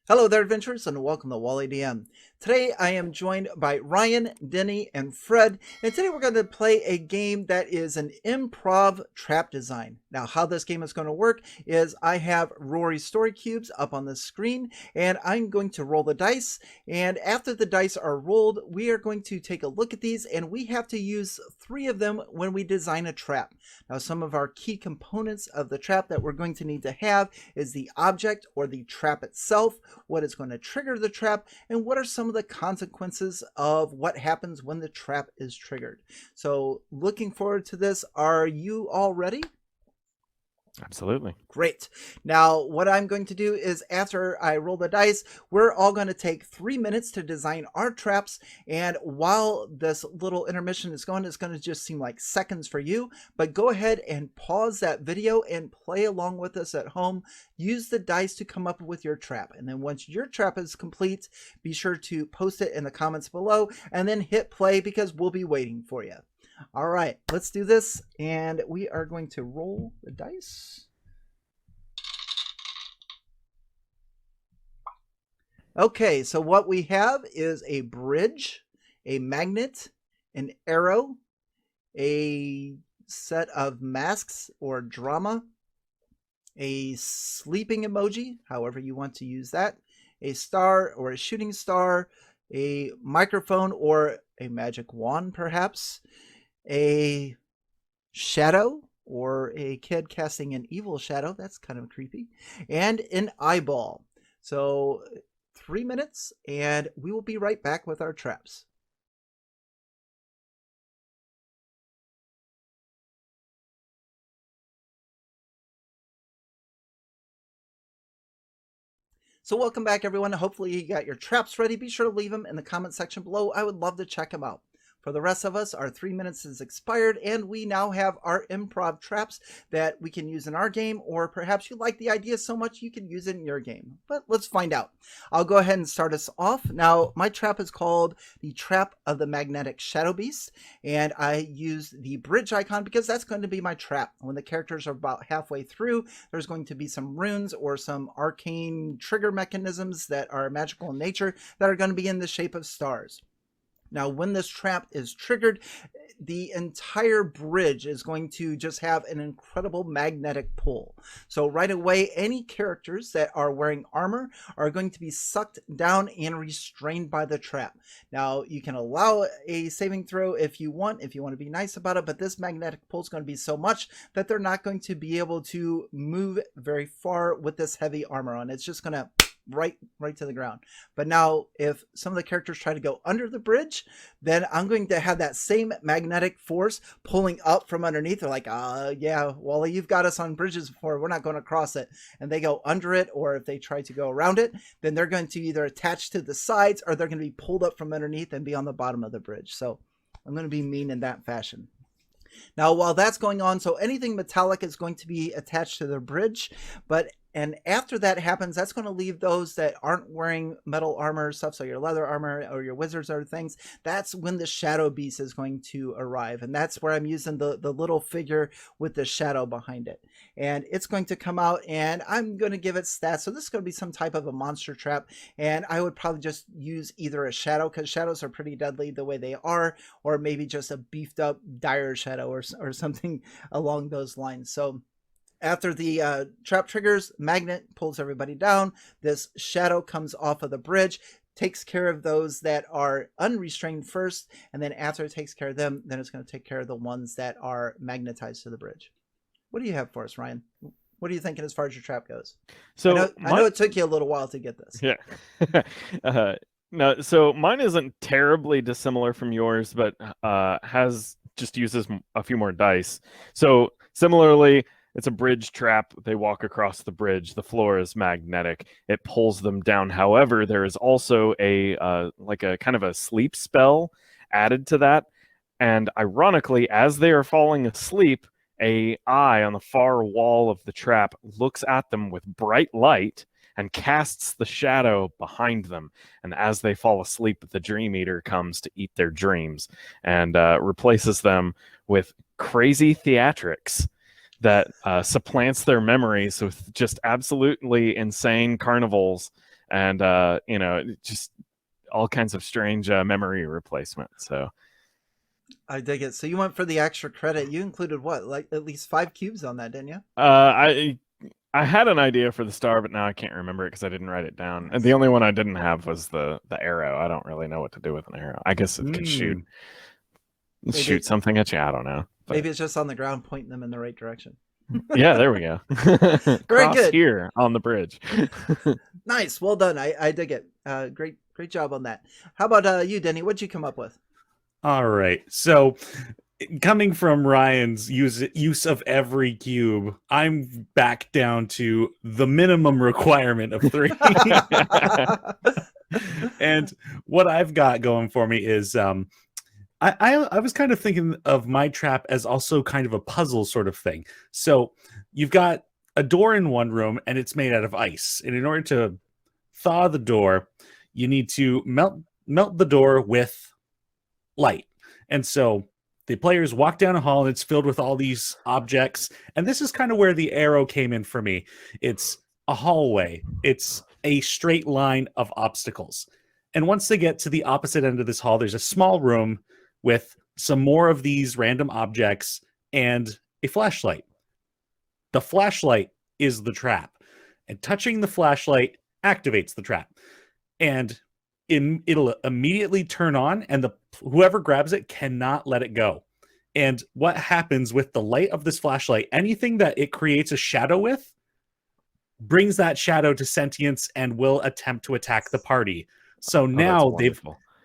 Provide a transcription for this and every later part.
Hello there, adventurers, and welcome to Wally DM. Today I am joined by Ryan, Denny, and Fred, and today we're going to play a game that is an improv trap design. Now, how this game is going to work is I have Rory's story cubes up on the screen, and I'm going to roll the dice, and after the dice are rolled, we are going to take a look at these, and we have to use 3 of them when we design a trap. Now, some of our key components of the trap that we're going to need to have is the object or the trap itself, what is going to trigger the trap, and what are some of the consequences of what happens when the trap is triggered. So looking forward to this. Are you all ready? Absolutely. Great. Now, what I'm going to do is after I roll the dice, we're all going to take 3 minutes to design our traps. And while this little intermission is going, it's going to just seem like seconds for you. But go ahead and pause that video and play along with us at home. Use the dice to come up with your trap. And then once your trap is complete, be sure to post it in the comments below and then hit play because we'll be waiting for you. All right, let's do this. And we are going to roll the dice. Okay, so what we have is a bridge, a magnet, an arrow, a set of masks or drama, a sleeping emoji, however you want to use that, a star or a shooting star, a microphone or a magic wand perhaps, a shadow or a kid casting an evil shadow, that's kind of creepy, and an eyeball. So 3 minutes and we will be right back with our traps. So welcome back, everyone. Hopefully you got your traps ready. Be sure to leave them in the comment section below. I would love to check them out. For the rest of us, our 3 minutes is expired, and we now have our improv traps that we can use in our game, or perhaps you like the idea so much you can use it in your game. But let's find out. I'll go ahead and start us off. Now, my trap is called the Trap of the Magnetic Shadow Beast, and I use the bridge icon because that's going to be my trap. When the characters are about halfway through, there's going to be some runes or some arcane trigger mechanisms that are magical in nature that are going to be in the shape of stars. Now, when this trap is triggered, the entire bridge is going to just have an incredible magnetic pull. So right away, any characters that are wearing armor are going to be sucked down and restrained by the trap. Now, you can allow a saving throw if you want to be nice about it, but this magnetic pull is going to be so much that they're not going to be able to move very far with this heavy armor on. It's just going to right to the ground. But now if some of the characters try to go under the bridge, then I'm going to have that same magnetic force pulling up from underneath. They're like, yeah, Wally, you've got us on bridges before, we're not going to cross it. And they go under it, or if they try to go around it, then they're going to either attach to the sides or they're going to be pulled up from underneath and be on the bottom of the bridge. So I'm going to be mean in that fashion. Now, while that's going on, so anything metallic is going to be attached to the bridge, and after that happens, that's going to leave those that aren't wearing metal armor stuff, so your leather armor or your wizards or things. That's when the shadow beast is going to arrive, and that's where I'm using the little figure with the shadow behind it. And it's going to come out, and I'm going to give it stats. So this is going to be some type of a monster trap, and I would probably just use either a shadow, because shadows are pretty deadly the way they are, or maybe just a beefed up dire shadow or something along those lines. So after the trap triggers, magnet pulls everybody down. This shadow comes off of the bridge, takes care of those that are unrestrained first, and then after it takes care of them, then it's going to take care of the ones that are magnetized to the bridge. What do you have for us, Ryan? What are you thinking as far as your trap goes? So I know it took you a little while to get this. Yeah. No, so mine isn't terribly dissimilar from yours, but uses a few more dice. So similarly, it's a bridge trap. They walk across the bridge. The floor is magnetic. It pulls them down. However, there is also a kind of a sleep spell added to that. And ironically, as they are falling asleep, a eye on the far wall of the trap looks at them with bright light and casts the shadow behind them. And as they fall asleep, the Dream Eater comes to eat their dreams and replaces them with crazy theatrics that supplants their memories with just absolutely insane carnivals and just all kinds of strange memory replacement. So I dig it. So you went for the extra credit. You included what, like at least 5 cubes on that, didn't you? I had an idea for the star, but now I can't remember it because I didn't write it down. And the only one I didn't have was the arrow. I don't really know what to do with an arrow. I guess it could shoot something at you. I don't know. But... maybe it's just on the ground, pointing them in the right direction. Yeah, there we go. Very good. Here on the bridge. Nice. Well done. I dig it. Great job on that. How about you, Denny? What'd you come up with? All right. So coming from Ryan's use of every cube, I'm back down to the minimum requirement of 3. And what I've got going for me is I was kind of thinking of my trap as also kind of a puzzle sort of thing. So you've got a door in one room and it's made out of ice. And in order to thaw the door, you need to melt the door with light. And so the players walk down a hall and it's filled with all these objects. And this is kind of where the arrow came in for me. It's a hallway. It's a straight line of obstacles. And once they get to the opposite end of this hall, there's a small room with some more of these random objects and a flashlight. The flashlight is the trap. And touching the flashlight activates the trap. And it'll immediately turn on, and whoever grabs it cannot let it go. And what happens with the light of this flashlight, anything that it creates a shadow with brings that shadow to sentience and will attempt to attack the party. So now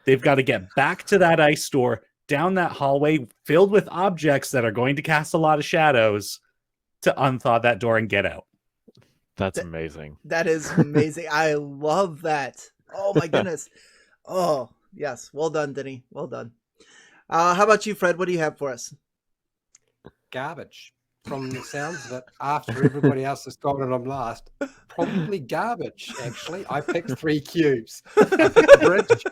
they've got to get back to that ice door, down that hallway filled with objects that are going to cast a lot of shadows to unthaw that door and get out. That's amazing. That is amazing. I love that. Oh my goodness. Oh yes. Well done, Denny. Well done. How about you, Fred? What do you have for us? Garbage. From the sounds of it, after everybody else has gone and I'm last, probably garbage, actually. I picked 3 cubes. I picked the bridge.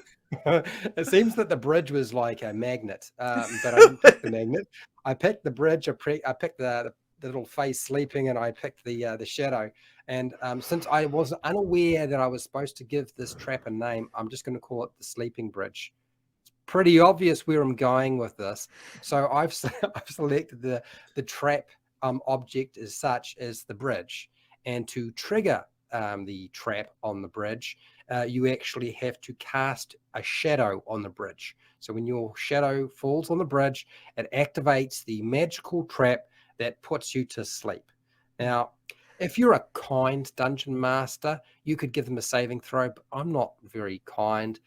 It seems that the bridge was like a magnet, but I didn't pick the magnet. I picked the bridge. I picked the little face sleeping, and I picked the shadow. And since I was unaware that I was supposed to give this trap a name, I'm just going to call it the sleeping bridge. It's pretty obvious where I'm going with this. So I've selected the trap object as such as the bridge. And to trigger the trap on the bridge, you actually have to cast a shadow on the bridge. So when your shadow falls on the bridge, it activates the magical trap that puts you to sleep. Now, if you're a kind dungeon master, you could give them a saving throw, but I'm not very kind.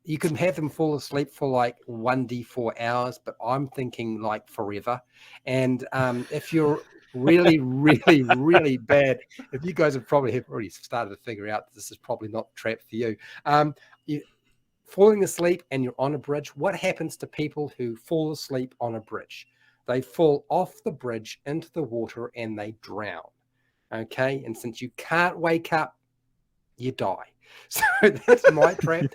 You can have them fall asleep for like 1d4 hours, but I'm thinking like forever. And if you're really, really, really bad, if you guys have already started to figure out that this is probably not a trap for you, you falling asleep and you're on a bridge, what happens to people who fall asleep on a bridge? They fall off the bridge into the water and they drown. Okay, and since you can't wake up, you die. So that's my trap.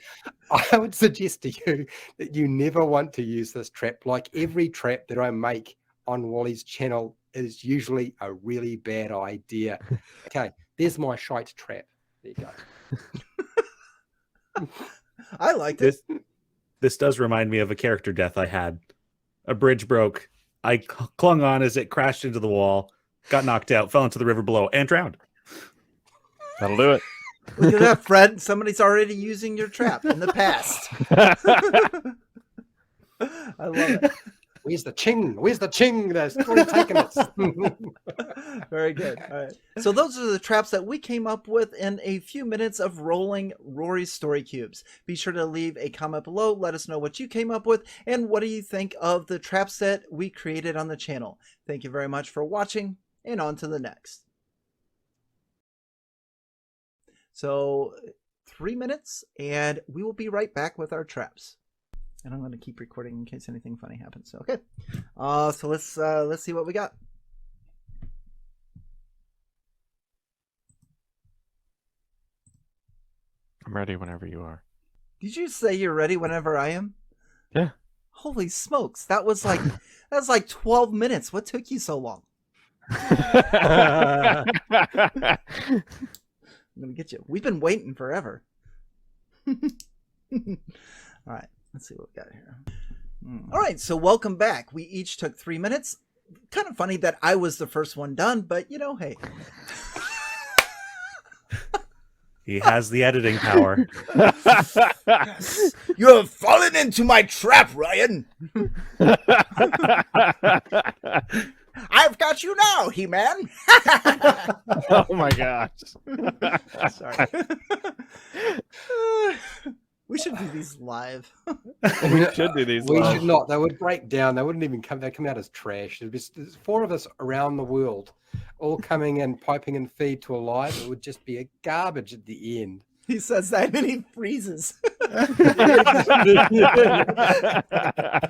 I would suggest to you that you never want to use this trap. Like every trap that I make on Wally's channel is usually a really bad idea. Okay, there's my shite trap. There you go. I liked it. This does remind me of a character death I had. A bridge broke. I clung on as it crashed into the wall, got knocked out, fell into the river below, and drowned. That'll do it. Look at that, Fred. Somebody's already using your trap in the past. I love it. Where's the ching? Where's the ching? That's already taken it. Very good. All right. So those are the traps that we came up with in a few minutes of rolling Rory's story cubes. Be sure to leave a comment below. Let us know what you came up with and what do you think of the traps that we created on the channel. Thank you very much for watching, and on to the next. So 3 minutes and we will be right back with our traps. And I'm going to keep recording in case anything funny happens. So, okay. So let's see what we got. I'm ready whenever you are. Did you say you're ready whenever I am? Yeah. Holy smokes. That was like 12 minutes. What took you so long? I'm gonna get you. We've been waiting forever. All right, let's see what we got here. All right, so welcome back. We each took 3 minutes. Kind of funny that I was the first one done, but you know, hey. He has the editing power. You have fallen into my trap, Ryan. I've got you now, He-Man. Oh my gosh. Sorry. We should do these live. We should do these. We live. should not. They would break down. They wouldn't even come. They come out as trash. There's 4 of us around the world, all coming in, piping in feed to a live. It would just be a garbage at the end. He says that and he freezes.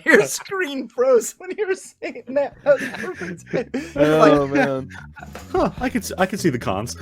Your screen froze when you were saying that. That was perfect. Oh man. Huh, I could see the cons.